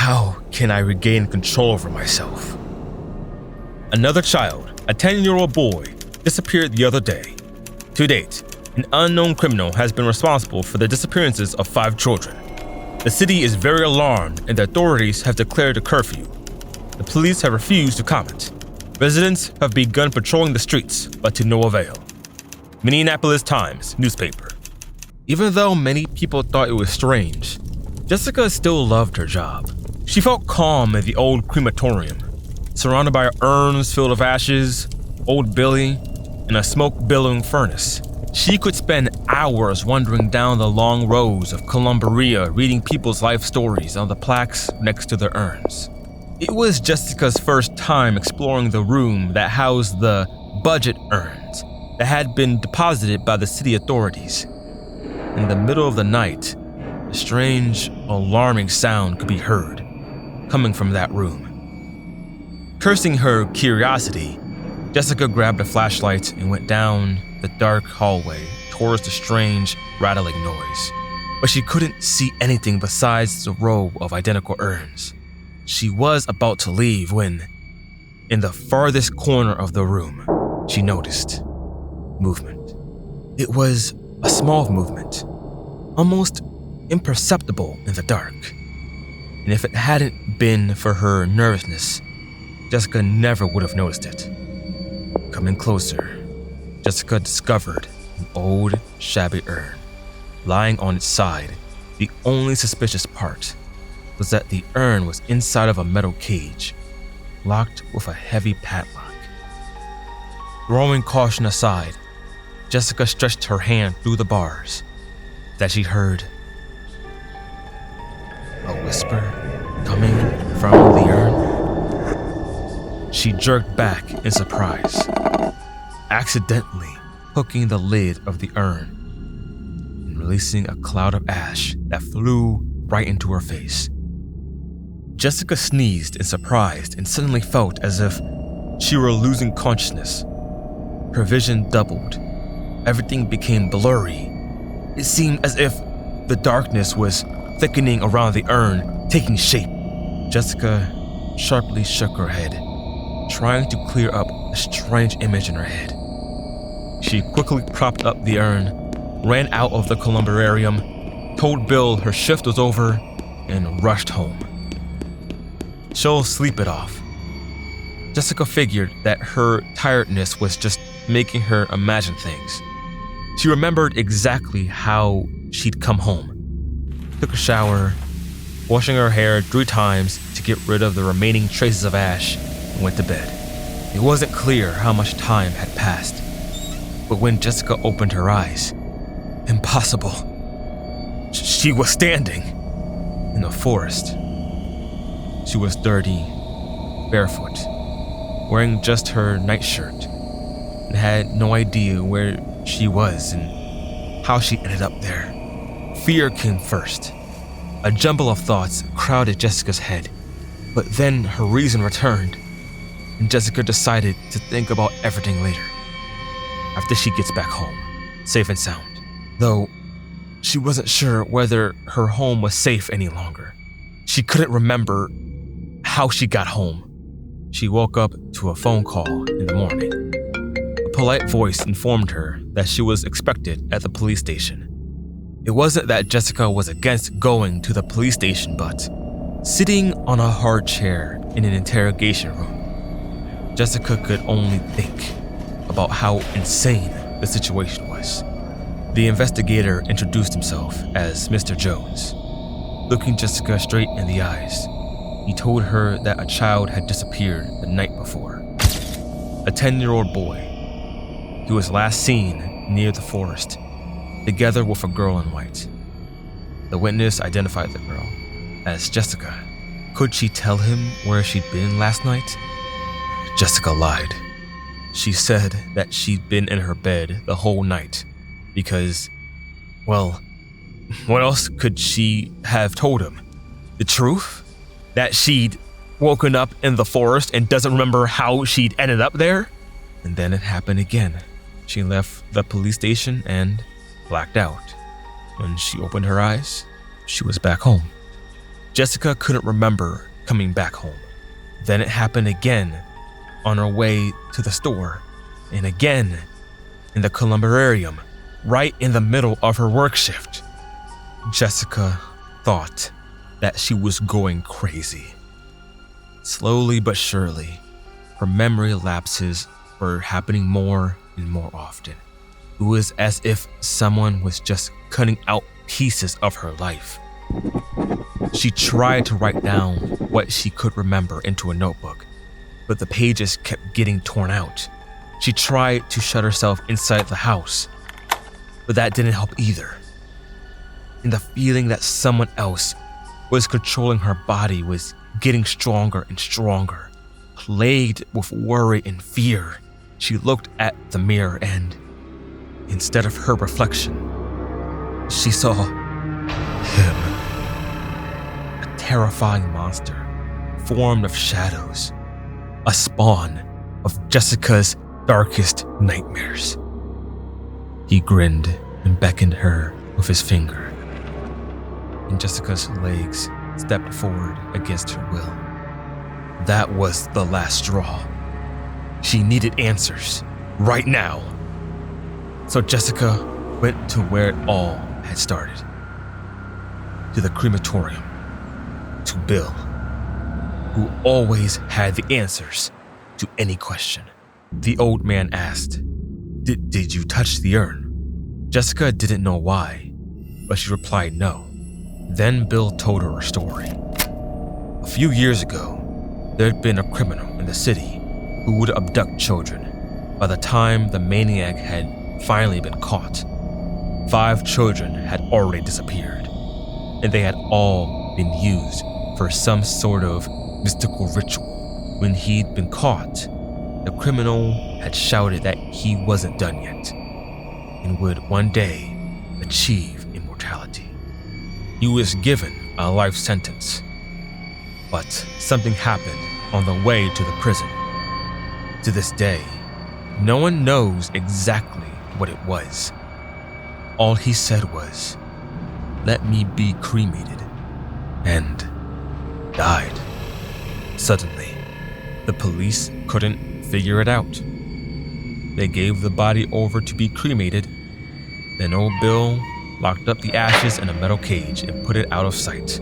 How can I regain control over myself? Another child, a 10-year-old boy, disappeared the other day. To date, an unknown criminal has been responsible for the disappearances of 5 children. The city is very alarmed and the authorities have declared a curfew. The police have refused to comment. Residents have begun patrolling the streets, but to no avail. Minneapolis Times newspaper. Even though many people thought it was strange, Jessica still loved her job. She felt calm in the old crematorium, surrounded by urns filled with ashes, old Billy, and a smoke-billowing furnace. She could spend hours wandering down the long rows of columbaria reading people's life stories on the plaques next to their urns. It was Jessica's first time exploring the room that housed the budget urns that had been deposited by the city authorities. In the middle of the night, a strange, alarming sound could be heard, coming from that room. Cursing her curiosity, Jessica grabbed a flashlight and went down the dark hallway towards the strange, rattling noise. But she couldn't see anything besides the row of identical urns. She was about to leave when, in the farthest corner of the room, she noticed movement. It was a small movement, almost imperceptible in the dark. And if it hadn't been for her nervousness, Jessica never would have noticed it. Coming closer, Jessica discovered an old, shabby urn. Lying on its side, the only suspicious part was that the urn was inside of a metal cage, locked with a heavy padlock. Throwing caution aside, Jessica stretched her hand through the bars. That she heard a whisper coming from the urn. She jerked back in surprise, accidentally hooking the lid of the urn and releasing a cloud of ash that flew right into her face. Jessica sneezed in surprise and suddenly felt as if she were losing consciousness. Her vision doubled. Everything became blurry. It seemed as if the darkness was thickening around the urn, taking shape. Jessica sharply shook her head, trying to clear up a strange image in her head. She quickly propped up the urn, ran out of the columbarium, told Bill her shift was over, and rushed home. She'll sleep it off. Jessica figured that her tiredness was just making her imagine things. She remembered exactly how she'd come home. Took a shower, washing her hair 3 times to get rid of the remaining traces of ash, and went to bed. It wasn't clear how much time had passed, but when Jessica opened her eyes, impossible. She was standing in the forest. She was dirty, barefoot, wearing just her nightshirt, and had no idea where she was and how she ended up there. Fear came first. A jumble of thoughts crowded Jessica's head, but then her reason returned, and Jessica decided to think about everything later, after she gets back home, safe and sound. Though she wasn't sure whether her home was safe any longer. She couldn't remember how she got home. She woke up to a phone call in the morning. A polite voice informed her that she was expected at the police station. It wasn't that Jessica was against going to the police station, but sitting on a hard chair in an interrogation room, Jessica could only think about how insane the situation was. The investigator introduced himself as Mr. Jones. Looking Jessica straight in the eyes, he told her that a child had disappeared the night before. A 10-year-old boy. He was last seen near the forest, together with a girl in white. The witness identified the girl as Jessica. Could she tell him where she'd been last night? Jessica lied. She said that she'd been in her bed the whole night because, well, what else could she have told him? The truth? That she'd woken up in the forest and doesn't remember how she'd ended up there? And then it happened again. She left the police station and blacked out. When she opened her eyes, she was back home. Jessica couldn't remember coming back home. Then it happened again on her way to the store, and again in the columbarium, right in the middle of her work shift. Jessica thought that she was going crazy. Slowly but surely, her memory lapses were happening more and more often. It was as if someone was just cutting out pieces of her life. She tried to write down what she could remember into a notebook, but the pages kept getting torn out. She tried to shut herself inside the house, but that didn't help either. And the feeling that someone else was controlling her body was getting stronger and stronger. Plagued with worry and fear, she looked at the mirror and, instead of her reflection, she saw him. A terrifying monster formed of shadows, a spawn of Jessica's darkest nightmares. He grinned and beckoned her with his finger, and Jessica's legs stepped forward against her will. That was the last straw. She needed answers, right now. So Jessica went to where it all had started. To the crematorium. To Bill, who always had the answers to any question. The old man asked, Did you touch the urn? Jessica didn't know why, but she replied no. Then Bill told her a story. A few years ago, there had been a criminal in the city who would abduct children. By the time the maniac had finally been caught, 5 children had already disappeared, and they had all been used for some sort of mystical ritual. When he'd been caught, the criminal had shouted that he wasn't done yet and would one day achieve immortality. He was given a life sentence, but something happened on the way to the prison. To this day, no one knows exactly what it was. All he said was, "Let me be cremated," and died. Suddenly, the police couldn't figure it out. They gave the body over to be cremated. Then old Bill locked up the ashes in a metal cage and put it out of sight.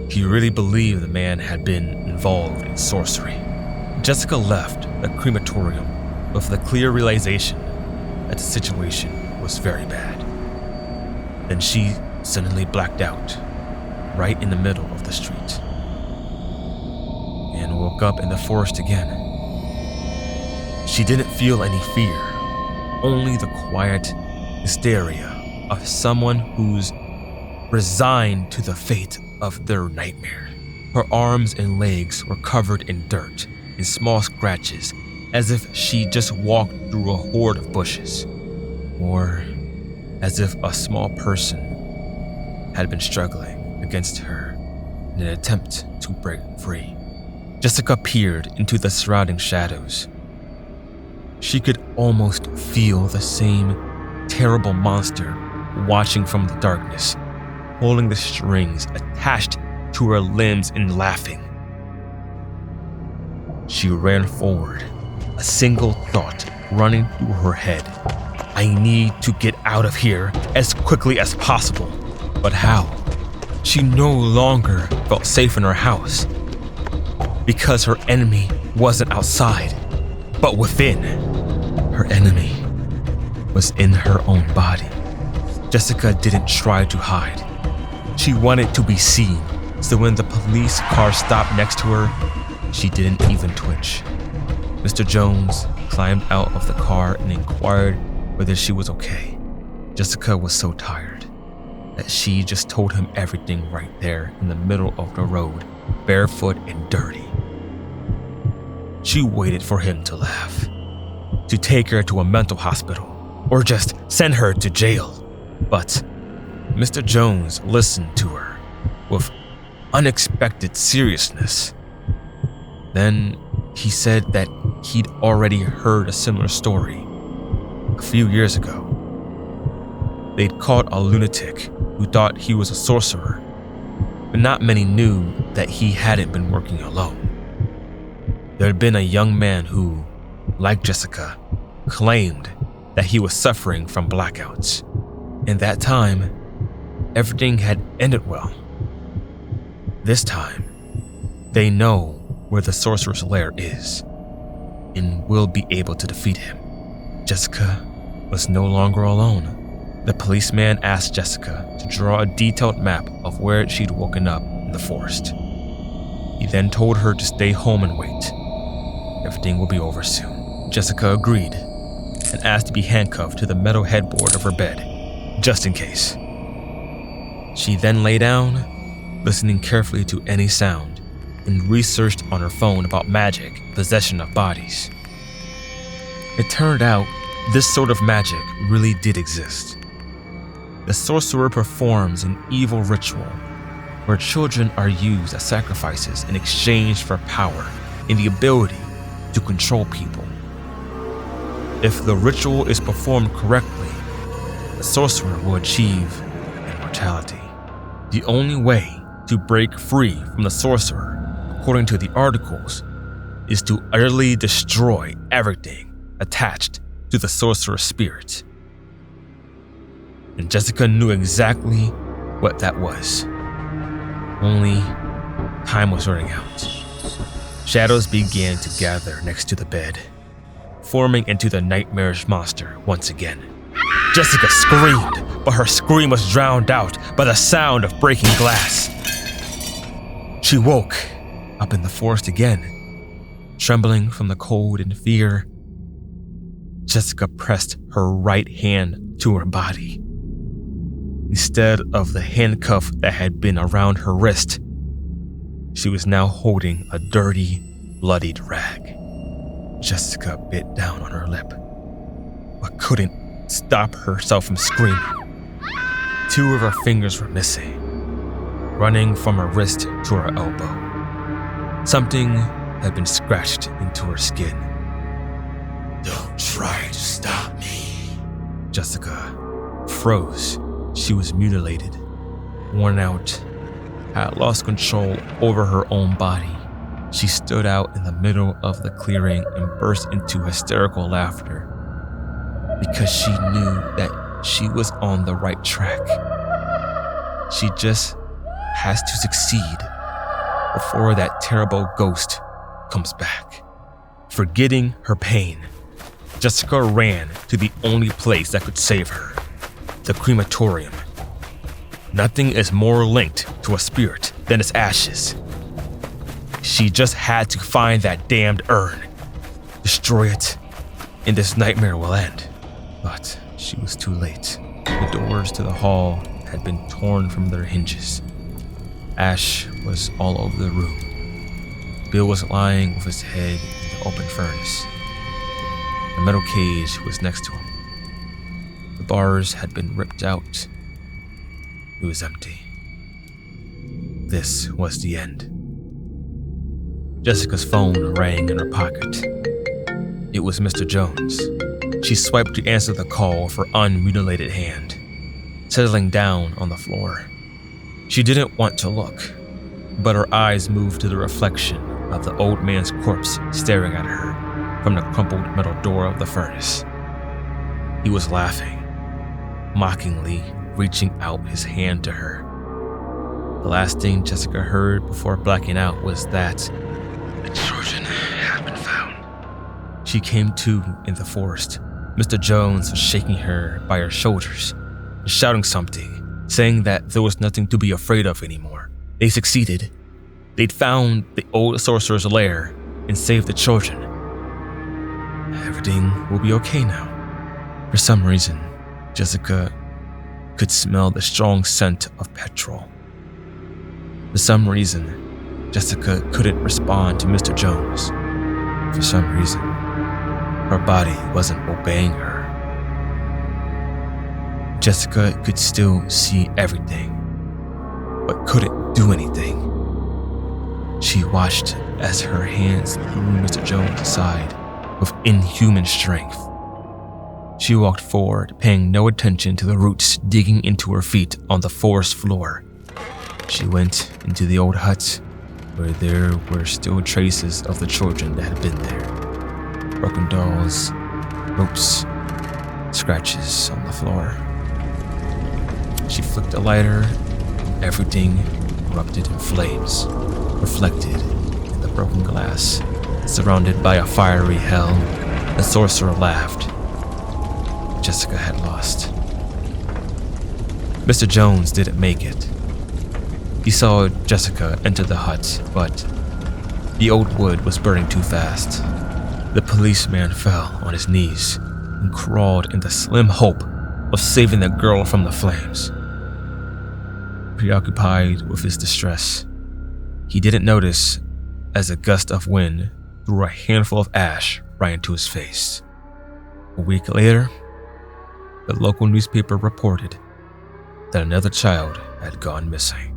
He really believed the man had been involved in sorcery. Jessica left the crematorium with the clear realization that the situation was very bad. Then she suddenly blacked out, right in the middle of the street, and woke up in the forest again. She didn't feel any fear, only the quiet hysteria of someone who's resigned to the fate of their nightmare. Her arms and legs were covered in dirt and small scratches, as if she just walked through a horde of bushes, or as if a small person had been struggling against her in an attempt to break free. Jessica peered into the surrounding shadows. She could almost feel the same terrible monster watching from the darkness, pulling the strings attached to her limbs and laughing. She ran forward, a single thought running through her head. I need to get out of here as quickly as possible. But how? She no longer felt safe in her house, because her enemy wasn't outside, but within. Her enemy was in her own body. Jessica didn't try to hide. She wanted to be seen, so when the police car stopped next to her, she didn't even twitch. Mr. Jones climbed out of the car and inquired whether she was okay. Jessica was so tired that she just told him everything right there in the middle of the road, barefoot and dirty. She waited for him to laugh, to take her to a mental hospital, or just send her to jail. But Mr. Jones listened to her with unexpected seriousness. Then he said that he'd already heard a similar story a few years ago. They'd caught a lunatic who thought he was a sorcerer. but not many knew that he hadn't been working alone. There had been a young man who, like Jessica, claimed that he was suffering from blackouts. In that time, everything had ended well. This time, they know where the sorcerer's lair is and will be able to defeat him. Jessica was no longer alone. The policeman asked Jessica to draw a detailed map of where she'd woken up in the forest. He then told her to stay home and wait. Everything will be over soon. Jessica agreed and asked to be handcuffed to the metal headboard of her bed, just in case. She then lay down, listening carefully to any sound, and researched on her phone about magic, possession of bodies. It turned out this sort of magic really did exist. The sorcerer performs an evil ritual where children are used as sacrifices in exchange for power and the ability to control people. If the ritual is performed correctly, the sorcerer will achieve immortality. The only way to break free from the sorcerer, according to the articles, is to utterly destroy everything attached to the sorcerer's spirit. And Jessica knew exactly what that was. Only time was running out. Shadows began to gather next to the bed, forming into the nightmarish monster once again. Jessica screamed, but her scream was drowned out by the sound of breaking glass. She woke up in the forest again, trembling from the cold and fear. Jessica pressed her right hand to her body. Instead of the handcuff that had been around her wrist, she was now holding a dirty, bloodied rag. Jessica bit down on her lip, but couldn't stop herself from screaming. 2 of her fingers were missing, running from her wrist to her elbow. Something had been scratched into her skin. "Don't try to stop me." Jessica froze. She was mutilated, worn out, had lost control over her own body. She stood out in the middle of the clearing and burst into hysterical laughter because she knew that she was on the right track. She just has to succeed before that terrible ghost comes back. Forgetting her pain, Jessica ran to the only place that could save her, the crematorium. Nothing is more linked to a spirit than its ashes. She just had to find that damned urn, destroy it, and this nightmare will end. But she was too late. The doors to the hall had been torn from their hinges. Ash was all over the room. Bill was lying with his head in the open furnace. The metal cage was next to him. The bars had been ripped out. It was empty. This was the end. Jessica's phone rang in her pocket. It was Mr. Jones. She swiped to answer the call with her unmutilated hand, settling down on the floor. She didn't want to look, but her eyes moved to the reflection of the old man's corpse staring at her from the crumpled metal door of the furnace. He was laughing, mockingly reaching out his hand to her. The last thing Jessica heard before blacking out was that the children had been found. She came to in the forest. Mr. Jones was shaking her by her shoulders, shouting something, saying that there was nothing to be afraid of anymore. They succeeded. They'd found the old sorcerer's lair and saved the children. Everything will be okay now. For some reason, Jessica could smell the strong scent of petrol. For some reason, Jessica couldn't respond to Mr. Jones. For some reason, her body wasn't obeying her. Jessica could still see everything, but couldn't do anything. She watched as her hands threw Mr. Jones aside with inhuman strength. She walked forward, paying no attention to the roots digging into her feet on the forest floor. She went into the old hut where there were still traces of the children that had been there. Broken dolls, ropes, scratches on the floor. She flicked a lighter, and everything erupted in flames, reflected in the broken glass. Surrounded by a fiery hell, the sorcerer laughed. Jessica had lost. Mr. Jones didn't make it. He saw Jessica enter the hut, but the old wood was burning too fast. The policeman fell on his knees and crawled in the slim hope of saving the girl from the flames. Preoccupied with his distress, he didn't notice as a gust of wind threw a handful of ash right into his face. A week later, the local newspaper reported that another child had gone missing.